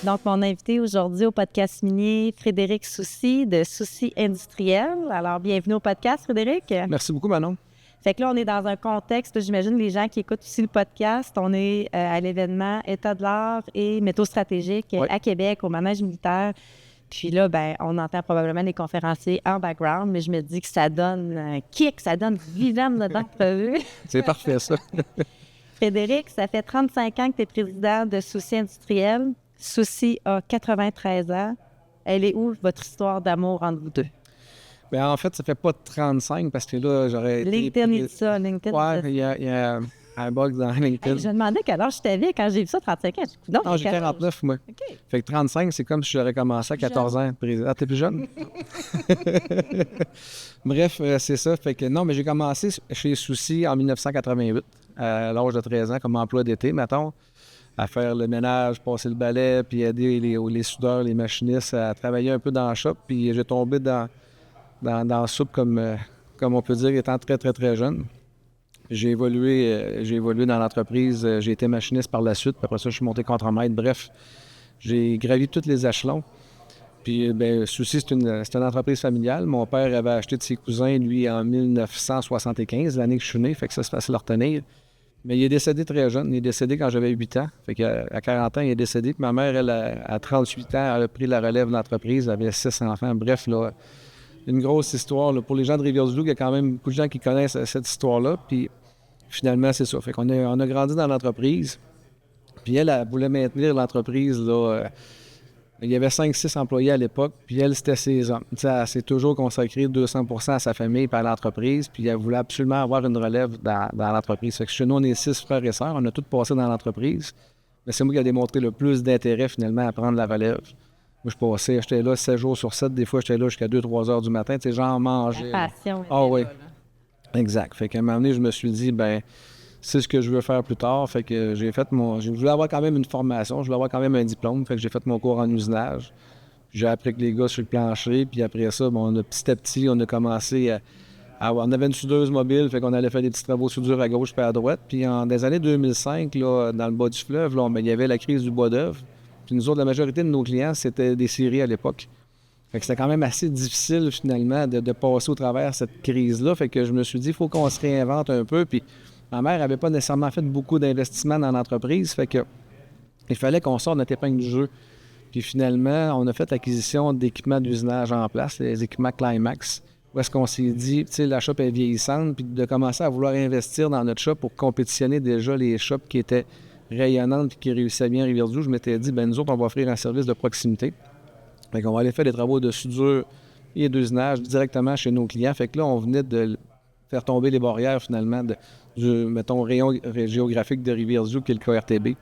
Donc, mon invité aujourd'hui au podcast minier, Frédéric Soucy de Soucy Industriel. Alors, bienvenue au podcast, Frédéric. Merci beaucoup, Manon. Fait que là, on est dans un contexte, j'imagine les gens qui écoutent aussi le podcast, on est à l'événement État de l'art et métaux stratégiques à Québec, au manège militaire. Puis là, ben, on entend probablement les conférenciers en background, mais je me dis que ça donne un kick, ça donne vivant d'entrevue. C'est parfait, ça. Frédéric, ça fait 35 ans que tu es président de Soucy Industriel. Soucy a 93 ans. Elle est où votre histoire d'amour entre vous deux? Bien, en fait, ça fait pas 35 parce que là, j'aurais été... LinkedIn, il dit ça. LinkedIn, il y a un bug dans LinkedIn. Hey, je me demandais quel âge je t'avais quand j'ai vu ça, 35 ans. Non, j'ai 49, moi. Okay. Fait que 35, c'est comme si j'aurais commencé à 14 ans. Ah, t'es plus jeune? Bref, c'est ça. Fait que non, mais j'ai commencé chez Soucy en 1988, à l'âge de 13 ans, comme emploi d'été, mettons, à faire le ménage, passer le balai, puis aider les soudeurs, les machinistes à travailler un peu dans le shop. Puis j'ai tombé dans la soupe, comme on peut dire, étant très, très, très jeune. J'ai évolué dans l'entreprise. J'ai été machiniste par la suite. Puis après ça, je suis monté contremaître. Bref, j'ai gravi tous les échelons. Puis, bien, Soucy, c'est une entreprise familiale. Mon père avait acheté de ses cousins, lui, en 1975, l'année que je suis né. Fait que ça, c'est facile à retenir. Mais il est décédé très jeune. Il est décédé quand j'avais 8 ans. Fait qu'à 40 ans, il est décédé. Puis ma mère, elle, à 38 ans, elle a pris la relève de l'entreprise. Elle avait 6 enfants. Bref, là, une grosse histoire. Là. Pour les gens de Rivière-du-Loup, il y a quand même beaucoup de gens qui connaissent cette histoire-là. Puis finalement, c'est ça. Fait qu'on a grandi dans l'entreprise. Puis elle voulait maintenir l'entreprise. Là, il y avait 5-6 employés à l'époque. Puis elle, c'était ses hommes. Elle s'est toujours consacrée 200% à sa famille et à l'entreprise. Puis elle voulait absolument avoir une relève dans l'entreprise. Fait que chez nous, on est 6 frères et sœurs. On a tous passé dans l'entreprise. Mais c'est moi qui ai démontré le plus d'intérêt finalement à prendre la relève. Moi, j'étais là 7 jours sur 7. Des fois, j'étais là jusqu'à 2-3 heures du matin. Tu sais, j'en mangeais. La passion. Ah oui. Exact. Fait qu'à un moment donné, je me suis dit, ben c'est ce que je veux faire plus tard. Fait que j'ai voulu avoir quand même une formation. Je voulais avoir quand même un diplôme. Fait que j'ai fait mon cours en usinage. J'ai appris que les gars sur le plancher. Puis après ça, petit à petit, on a commencé on avait une soudeuse mobile. Fait qu'on allait faire des petits travaux de soudure à gauche puis à droite. Puis dans les années 2005, là, dans le bas du fleuve, là, il y avait la crise du bois d'œuvre. Puis nous autres, la majorité de nos clients, c'était des scieries à l'époque. Fait que c'était quand même assez difficile, finalement, de passer au travers cette crise-là. Fait que je me suis dit, il faut qu'on se réinvente un peu. Puis ma mère n'avait pas nécessairement fait beaucoup d'investissements dans l'entreprise. Fait que il fallait qu'on sorte notre épingle du jeu. Puis finalement, on a fait l'acquisition d'équipements d'usinage en place, les équipements Climax. Où est-ce qu'on s'est dit, tu sais, la shop est vieillissante, puis de commencer à vouloir investir dans notre shop pour compétitionner déjà les shops qui étaient rayonnantes et qui réussissaient bien à Rivière-du-Loup. Je m'étais dit, nous autres, on va offrir un service de proximité. Fait qu'on va aller faire des travaux de soudure et d'usinage directement chez nos clients. Fait que là, on venait de faire tomber les barrières, finalement, du rayon géographique de Rivière-du-Loup, qui est le KRTB.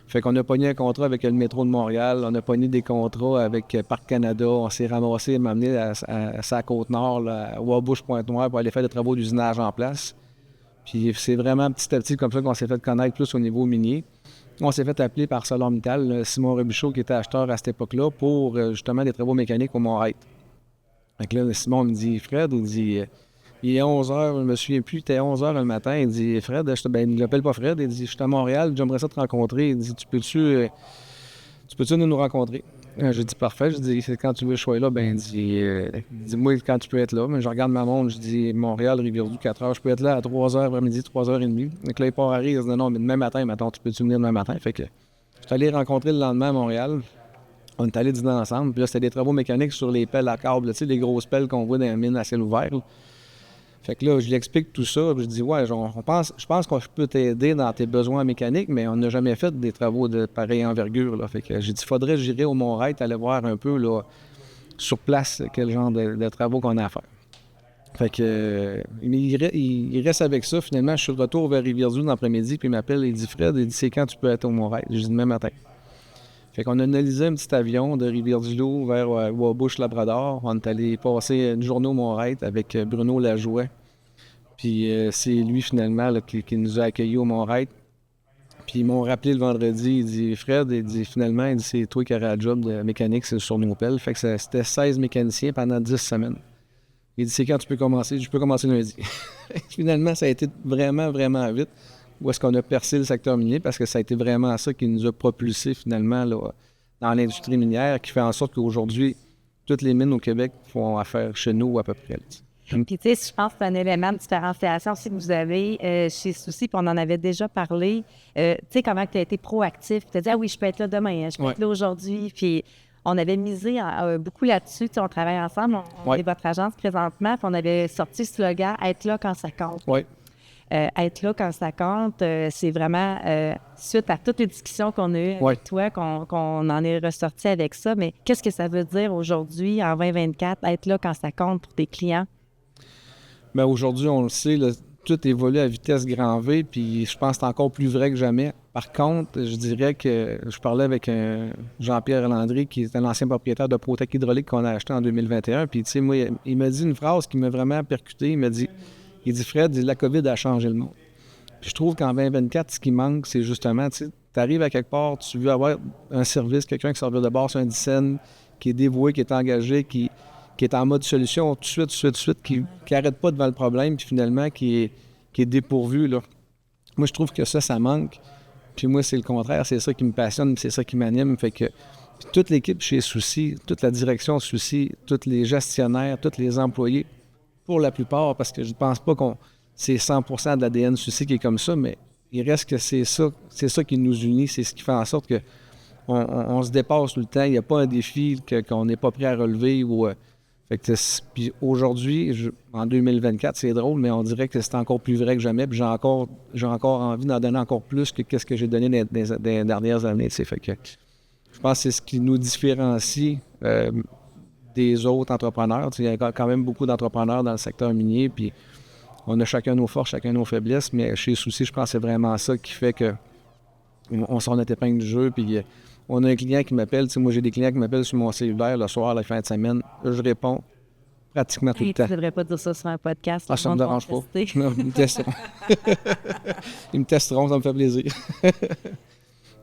Fait qu'on a pogné un contrat avec le métro de Montréal, on a pogné des contrats avec Parc Canada, on s'est ramassé, m'amener à sa Côte-Nord, là, à Wabush-Pointe-Noire, pour aller faire des travaux d'usinage en place. Puis c'est vraiment petit à petit comme ça qu'on s'est fait connaître plus au niveau minier. On s'est fait appeler par ArcelorMittal, Simon Robichaud, qui était acheteur à cette époque-là, pour justement des travaux mécaniques au Mont-Reit. Fait que là, Simon me dit, Fred, il dit, il est 11h, je me souviens plus, il était 11h le matin. Il dit, Fred, il ne l'appelle pas Fred, il dit, je suis à Montréal, j'aimerais ça te rencontrer. Il dit, tu peux-tu nous rencontrer? J'ai dit, parfait. Je dis, c'est quand tu veux que je sois là, il dit, dis-moi quand tu peux être là. Mais je regarde ma montre, je dis, Montréal, Rivière-du, 4h, je peux être là à 3h après-midi, 3h30. Donc là, il part à rire, il dit, non, mais demain matin, tu peux-tu venir demain matin? Fait que je suis allé rencontrer le lendemain à Montréal. On est allé dîner ensemble. Puis là, c'était des travaux mécaniques sur les pelles à câble, tu sais, les grosses pelles qu'on voit dans les mines à ciel ouvert. Là. Fait que là, je lui explique tout ça. Puis je dis, ouais, je pense qu'on peut t'aider dans tes besoins mécaniques, mais on n'a jamais fait des travaux de pareille envergure. Là. Fait que j'ai dit, faudrait que j'irai au Mont-Reit, aller voir un peu là, sur place quel genre de travaux qu'on a à faire. Fait que il reste avec ça. Finalement, je suis de retour vers Rivière-du-Loup l'après-midi, puis il m'appelle, il dit, Fred, il dit, c'est quand tu peux être au Mont-Reit? Je dis, demain matin. Fait qu'on a analysé un petit avion de Rivière-du-Loup vers Wabush-Labrador. On est allé passer une journée au Mont-Reit avec Bruno Lajoie. Puis c'est lui, finalement, là, qui nous a accueillis au Mont-Reit. Puis ils m'ont rappelé le vendredi. Il dit, Fred, il dit, finalement, il dit, c'est toi qui auras le job de mécanique sur nos pelles. Fait que c'était 16 mécaniciens pendant 10 semaines. Il dit, c'est quand tu peux commencer? Je peux commencer lundi. Finalement, ça a été vraiment, vraiment vite. Où est-ce qu'on a percé le secteur minier, parce que ça a été vraiment ça qui nous a propulsés finalement là, dans l'industrie minière qui fait en sorte qu'aujourd'hui, toutes les mines au Québec font affaire chez nous à peu près. Puis, tu sais, je pense que c'est un élément de différenciation aussi que vous avez chez Souci, puis on en avait déjà parlé. Tu sais, comment tu as été proactif. Tu as dit, ah oui, je peux être là demain, je peux être là aujourd'hui. Puis, on avait misé beaucoup là-dessus. Tu sais, on travaille ensemble, on est votre agence présentement, puis on avait sorti ce slogan « Être là quand ça compte ». Être là quand ça compte, c'est vraiment suite à toutes les discussions qu'on a eues avec toi qu'on en est ressorti avec ça. Mais qu'est-ce que ça veut dire aujourd'hui, en 2024, être là quand ça compte pour tes clients? Bien, aujourd'hui, on le sait, là, tout évolue à vitesse grand V, puis je pense que c'est encore plus vrai que jamais. Par contre, je dirais que je parlais avec Jean-Pierre Landry, qui est un ancien propriétaire de Protec Hydraulique qu'on a acheté en 2021. Puis, tu sais, moi, il m'a dit une phrase qui m'a vraiment percuté. Il dit, Fred, la COVID a changé le monde. Puis je trouve qu'en 2024, ce qui manque, c'est justement, tu sais, tu arrives à quelque part, tu veux avoir un service, quelqu'un qui sort de bord sur un dizaine, qui est dévoué, qui est engagé, qui est en mode solution tout de suite, qui n'arrête pas devant le problème, puis finalement, qui est dépourvu, là. Moi, je trouve que ça manque. Puis moi, c'est le contraire. C'est ça qui me passionne, c'est ça qui m'anime. Fait que toute l'équipe chez Souci, toute la direction Souci, tous les gestionnaires, tous les employés, pour la plupart, parce que je ne pense pas c'est 100% de l'ADN Souci qui est comme ça, mais il reste que c'est ça qui nous unit, c'est ce qui fait en sorte que on se dépasse tout le temps. Il n'y a pas un défi qu'on n'est pas prêt à relever. Puis aujourd'hui, en 2024, c'est drôle, mais on dirait que c'est encore plus vrai que jamais. Puis j'ai encore envie d'en donner encore plus que ce que j'ai donné dans les dernières années. Fait que je pense que c'est ce qui nous différencie des autres entrepreneurs. Il y a quand même beaucoup d'entrepreneurs dans le secteur minier, puis on a chacun nos forces, chacun nos faiblesses, mais chez Souci, je pense que c'est vraiment ça qui fait qu'on sort notre épingle du jeu, puis on a un client qui m'appelle. Moi, j'ai des clients qui m'appellent sur mon cellulaire le soir, la fin de semaine. Je réponds pratiquement tout le temps. Tu ne devrais pas dire ça sur un podcast. Ça ne me dérange pas. Ils me testeront. Ils me testeront, ça me fait plaisir.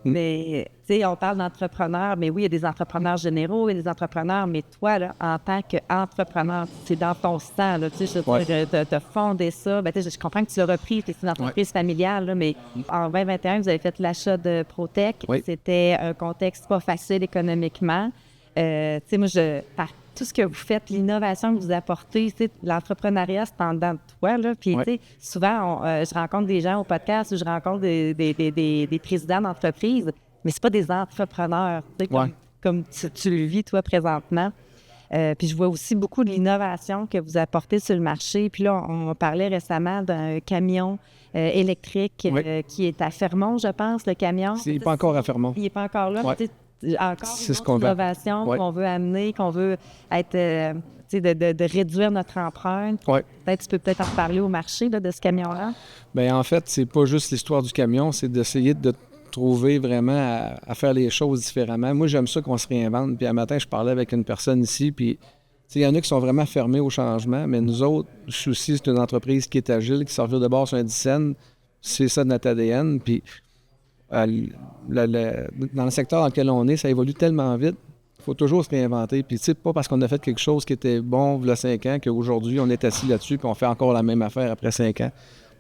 Mais, tu sais, on parle d'entrepreneurs, mais oui, il y a des entrepreneurs généraux, il y a des entrepreneurs, mais toi, là, en tant qu'entrepreneur, c'est dans ton sang, là, tu sais, tu as fondé ça. Ben, je comprends que tu l'as repris, c'est une entreprise familiale, là, mais en 2021, vous avez fait l'achat de Protec. C'était un contexte pas facile économiquement. Tu sais, moi, par tout ce que vous faites, l'innovation que vous apportez, l'entrepreneuriat, c'est en dedans de toi, là. Puis, tu sais, souvent, je rencontre des gens au podcast où je rencontre des présidents d'entreprises, mais c'est pas des entrepreneurs, tu sais, comme tu le vis, toi, présentement. Puis je vois aussi beaucoup de l'innovation que vous apportez sur le marché. Puis là, on parlait récemment d'un camion électrique qui est à Fermont, je pense, le camion. Il n'est pas encore à Fermont. Il n'est pas encore là. Encore c'est une innovation qu'on veut amener, qu'on veut être, de réduire notre empreinte. Peut-être tu peux en parler au marché là, de ce camion-là. Bien, en fait, c'est pas juste l'histoire du camion, c'est d'essayer de trouver vraiment à faire les choses différemment. Moi, j'aime ça qu'on se réinvente. Puis un matin, je parlais avec une personne ici, puis il y en a qui sont vraiment fermés au changement, mais nous autres, Souci, c'est une entreprise qui est agile, qui sort de bord sur un dizaine. C'est ça de notre ADN. Puis dans le secteur dans lequel on est, ça évolue tellement vite, il faut toujours se réinventer. Puis, tu sais, pas parce qu'on a fait quelque chose qui était bon il y a 5 ans qu'aujourd'hui, on est assis là-dessus puis on fait encore la même affaire après 5 ans.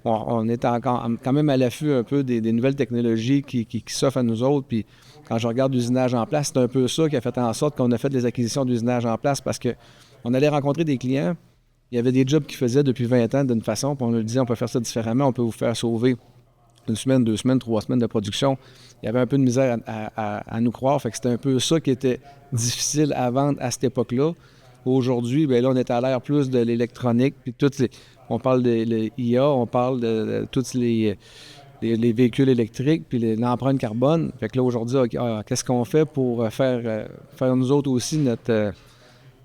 On est encore quand même à l'affût un peu des nouvelles technologies qui s'offrent à nous autres. Puis, quand je regarde l'usinage en place, c'est un peu ça qui a fait en sorte qu'on a fait des acquisitions d'usinage en place parce qu'on allait rencontrer des clients. Il y avait des jobs qu'ils faisaient depuis 20 ans d'une façon, puis on leur disait on peut faire ça différemment, on peut vous faire sauver 1 semaine, 2 semaines, 3 semaines de production. Il y avait un peu de misère à nous croire. Fait que c'était un peu ça qui était difficile à vendre à cette époque-là. Aujourd'hui, bien là, on est à l'ère plus de l'électronique. Puis on parle de l'IA, on parle de tous les véhicules électriques, puis l'empreinte carbone. Fait que là, aujourd'hui, qu'est-ce qu'on fait pour faire nous autres aussi notre...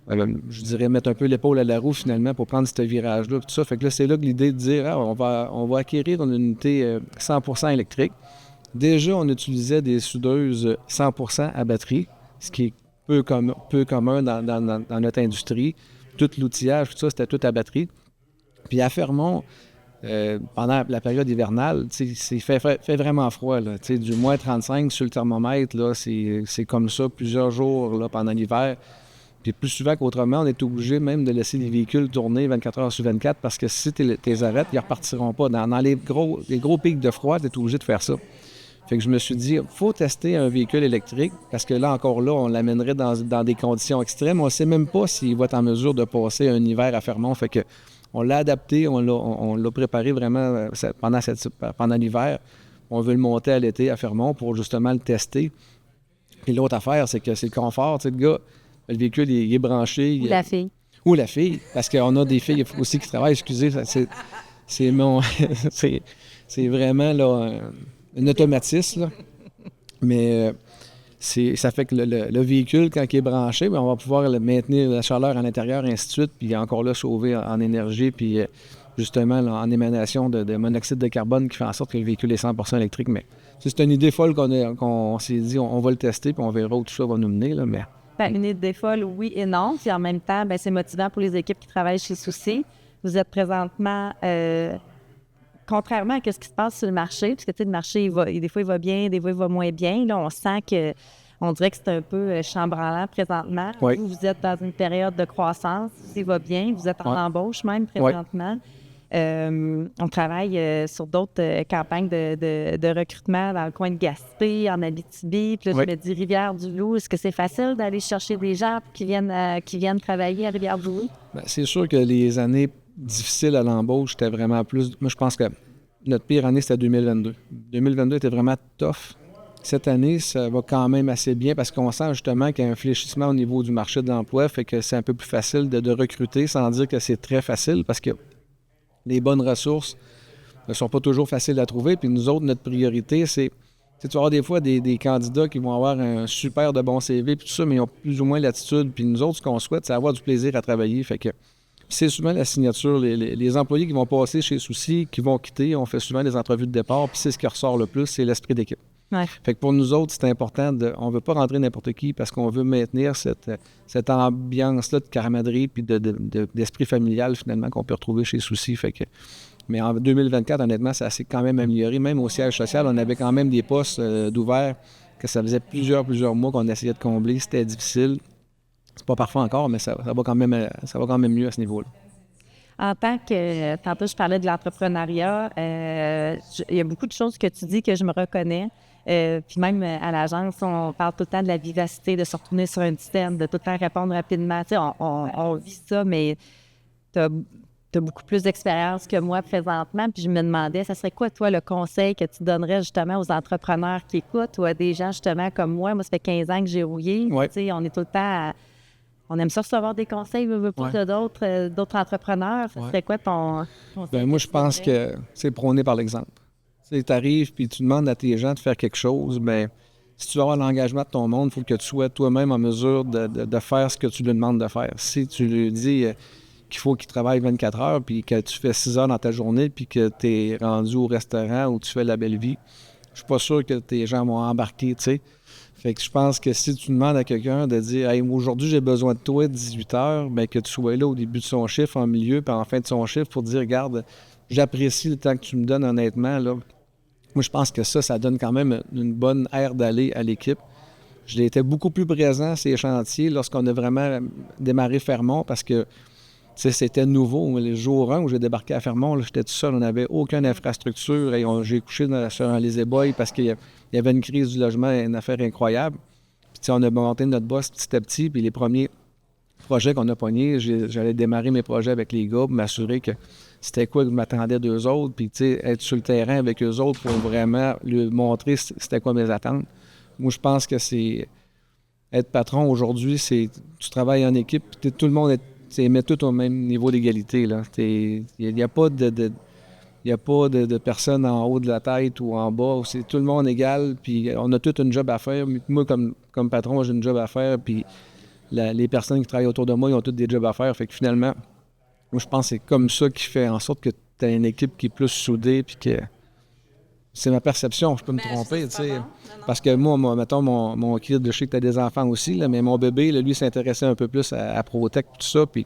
je dirais mettre un peu l'épaule à la roue finalement pour prendre ce virage-là. Tout ça. Fait que là, c'est là que l'idée de dire on va acquérir une unité 100% électrique. Déjà, on utilisait des soudeuses 100% à batterie, ce qui est peu commun dans notre industrie. Tout l'outillage, tout ça, c'était tout à batterie. Puis à Fermont, pendant la période hivernale, il fait vraiment froid. Là, du moins 35 sur le thermomètre, là, c'est comme ça plusieurs jours là, pendant l'hiver. Puis plus souvent qu'autrement, on est obligé même de laisser les véhicules tourner 24 heures sur 24 parce que si tu les arrêtes, ils ne repartiront pas. Dans les gros pics de froid, tu es obligé de faire ça. Fait que je me suis dit, il faut tester un véhicule électrique parce que là, encore là, on l'amènerait dans des conditions extrêmes. On ne sait même pas s'il va être en mesure de passer un hiver à Fermont. Fait que on l'a adapté, on l'a préparé vraiment pendant l'hiver. On veut le monter à l'été à Fermont pour justement le tester. Et l'autre affaire, c'est que c'est le confort. Tu sais, le gars, le véhicule, il est branché. Ou la fille. Ou la fille, parce qu'on a des filles aussi qui travaillent. Excusez, c'est mon... c'est vraiment là, un automatisme. Là. Mais ça fait que le véhicule, quand il est branché, bien, on va pouvoir maintenir la chaleur à l'intérieur, et ainsi de suite, puis encore là, sauver en énergie, puis justement là, en émanation de monoxyde de carbone qui fait en sorte que le véhicule est 100% électrique. Mais c'est une idée folle qu'on s'est dit, on va le tester, puis on verra où tout ça va nous mener. Là, mais... Une idée folle, oui et non. Puis en même temps, bien, c'est motivant pour les équipes qui travaillent chez Souci. Vous êtes présentement, contrairement à ce qui se passe sur le marché, parce que le marché, des fois, il va bien, des fois, il va moins bien. Là, on sent que, on dirait que c'est un peu chambranlant présentement. Oui. Vous êtes dans une période de croissance, il va bien, vous êtes en embauche même présentement. Oui. On travaille sur d'autres campagnes de recrutement dans le coin de Gaspé, en Abitibi. Puis là, je me dis Rivière-du-Loup. Est-ce que c'est facile d'aller chercher des gens qui viennent travailler à Rivière-du-Loup? Bien, c'est sûr que les années difficiles à l'embauche, c'était vraiment plus... Moi, je pense que notre pire année, c'était 2022. 2022 était vraiment tough. Cette année, ça va quand même assez bien parce qu'on sent justement qu'il y a un fléchissement au niveau du marché de l'emploi, fait que c'est un peu plus facile de recruter, sans dire que c'est très facile parce que les bonnes ressources ne sont pas toujours faciles à trouver. Puis nous autres, notre priorité, c'est... Tu vas avoir des fois des candidats qui vont avoir un super de bon CV, puis tout ça, mais ils ont plus ou moins l'attitude. Puis nous autres, ce qu'on souhaite, c'est avoir du plaisir à travailler. Fait que c'est souvent la signature. Les employés qui vont passer chez Souci, qui vont quitter, on fait souvent des entrevues de départ, puis c'est ce qui ressort le plus, c'est l'esprit d'équipe. Ouais. Fait que pour nous autres, c'est important. On ne veut pas rentrer n'importe qui parce qu'on veut maintenir cette ambiance-là de camaraderie puis d'esprit familial, finalement, qu'on peut retrouver chez Souci. Fait que, mais en 2024, honnêtement, ça s'est quand même amélioré. Même au siège social, on avait quand même des postes d'ouverts que ça faisait plusieurs mois qu'on essayait de combler. C'était difficile. C'est pas parfait encore, mais ça va quand même mieux à ce niveau-là. En tant que, tantôt je parlais de l'entrepreneuriat, il y a beaucoup de choses que tu dis que je me reconnais. Puis même à l'agence, on parle tout le temps de la vivacité, de se retourner sur un système, de tout le temps répondre rapidement. Tu sais, on vit ça, mais tu as beaucoup plus d'expérience que moi présentement. Puis je me demandais, ça serait quoi, toi, le conseil que tu donnerais justement aux entrepreneurs qui écoutent ou à des gens justement comme moi? Moi, ça fait 15 ans que j'ai rouillé. Ouais. Tu sais, on est tout le temps on aime ça recevoir des conseils, d'autres entrepreneurs. Ça serait quoi ton conseil? Bien, moi, je pense que c'est prôné par l'exemple. Tu arrives puis tu demandes à tes gens de faire quelque chose, bien, si tu veux avoir l'engagement de ton monde, il faut que tu sois toi-même en mesure de faire ce que tu lui demandes de faire. Si tu lui dis qu'il faut qu'il travaille 24 heures puis que tu fais 6 heures dans ta journée puis que tu es rendu au restaurant où tu fais la belle vie, je suis pas sûr que tes gens vont embarquer, tu sais. Fait que je pense que si tu demandes à quelqu'un de dire « Hey, aujourd'hui, j'ai besoin de toi 18 heures », bien que tu sois là au début de son chiffre, en milieu, puis en fin de son chiffre pour dire « Regarde, j'apprécie le temps que tu me donnes honnêtement, là. » Moi, je pense que ça donne quand même une bonne aire d'aller à l'équipe. J'ai été beaucoup plus présent à ces chantiers lorsqu'on a vraiment démarré Fermont parce que c'était nouveau. Le jour 1 où j'ai débarqué à Fermont, là, j'étais tout seul, on n'avait aucune infrastructure et j'ai couché sur un les-ébois parce qu'il y avait une crise du logement, une affaire incroyable. Puis on a monté notre boss petit à petit, puis les premiers projets qu'on a pognés, j'allais démarrer mes projets avec les gars pour m'assurer que c'était quoi que je m'attendais d'eux autres, puis être sur le terrain avec eux autres pour vraiment lui montrer c'était quoi mes attentes. Moi, je pense que c'est être patron aujourd'hui, c'est tu travailles en équipe, puis tout le monde met tout au même niveau d'égalité. Il n'y a pas de personne en haut de la tête ou en bas. C'est tout le monde égal, puis on a tout une job à faire. Moi, comme patron, j'ai une job à faire, puis les personnes qui travaillent autour de moi, ils ont toutes des jobs à faire. Fait que finalement, moi, je pense que c'est comme ça qui fait en sorte que tu as une équipe qui est plus soudée, puis que c'est ma perception, je peux me tromper, tu sais. Bon. Parce que moi, mettons, mon kid, je sais que tu as des enfants aussi, là, mais mon bébé, là, lui, s'intéressait un peu plus à Protec, tout ça, puis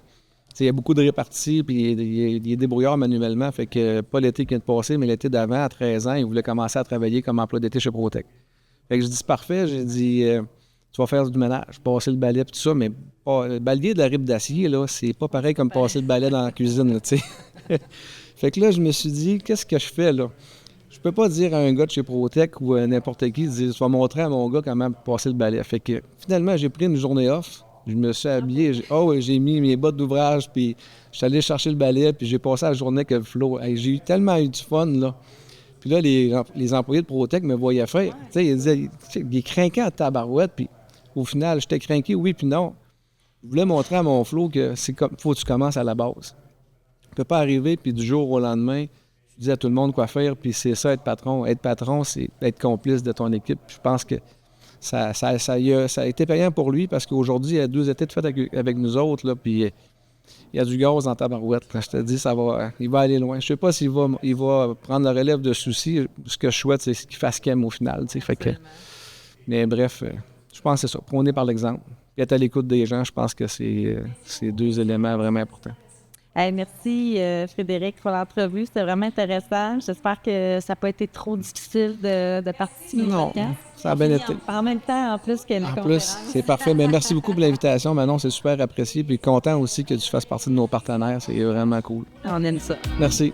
il y a beaucoup de réparties, puis il est débrouillard manuellement, fait que pas l'été qui vient de passer, mais l'été d'avant, à 13 ans, il voulait commencer à travailler comme emploi d'été chez Protec. Fait que je dis, c'est parfait, j'ai dit, tu vas faire du ménage, passer le balai, tout ça, mais le balai de la ribe d'acier, là, c'est pas pareil comme passer le balai dans la cuisine, tu sais. Fait que là, je me suis dit, qu'est-ce que je fais, là? je peux pas dire à un gars de chez ProTech ou à n'importe qui, dire, tu vas montrer à mon gars comment passer le balai. Fait que finalement, j'ai pris une journée off. Je me suis habillé, j'ai mis mes bottes d'ouvrage, puis je suis allé chercher le balai, puis j'ai passé la journée avec le flow. Hey, j'ai tellement eu du fun, là. Puis là, les employés de ProTech me voyaient faire. Tu sais, ils disaient, il est craqué en tabarouette, puis au final, j'étais craqué, oui, puis non. Je voulais montrer à mon flow que c'est comme, faut que tu commences à la base. Tu peux pas arriver, puis du jour au lendemain, tu dis à tout le monde quoi faire, puis c'est ça, être patron. Être patron, c'est être complice de ton équipe. Puis je pense que ça a été payant pour lui parce qu'aujourd'hui, il y a 2 étés de fête avec nous autres, là, puis il y a du gaz dans ta barouette. Quand je te dis, il va aller loin. Je sais pas s'il va prendre le relève de soucis. Ce que je souhaite, c'est qu'il fasse qu'aime au final. Fait que, mais bref, je pense que c'est ça. Prôner par l'exemple. Puis être à l'écoute des gens, je pense que c'est 2 éléments vraiment importants. Hey, merci Frédéric pour l'entrevue. C'était vraiment intéressant. J'espère que ça n'a pas été trop difficile de participer au podcast. Non, ça a bien été. En même temps, en plus que les conférences. En plus, c'est parfait. Mais merci beaucoup pour l'invitation, Manon. C'est super apprécié. Puis content aussi que tu fasses partie de nos partenaires. C'est vraiment cool. On aime ça. Merci.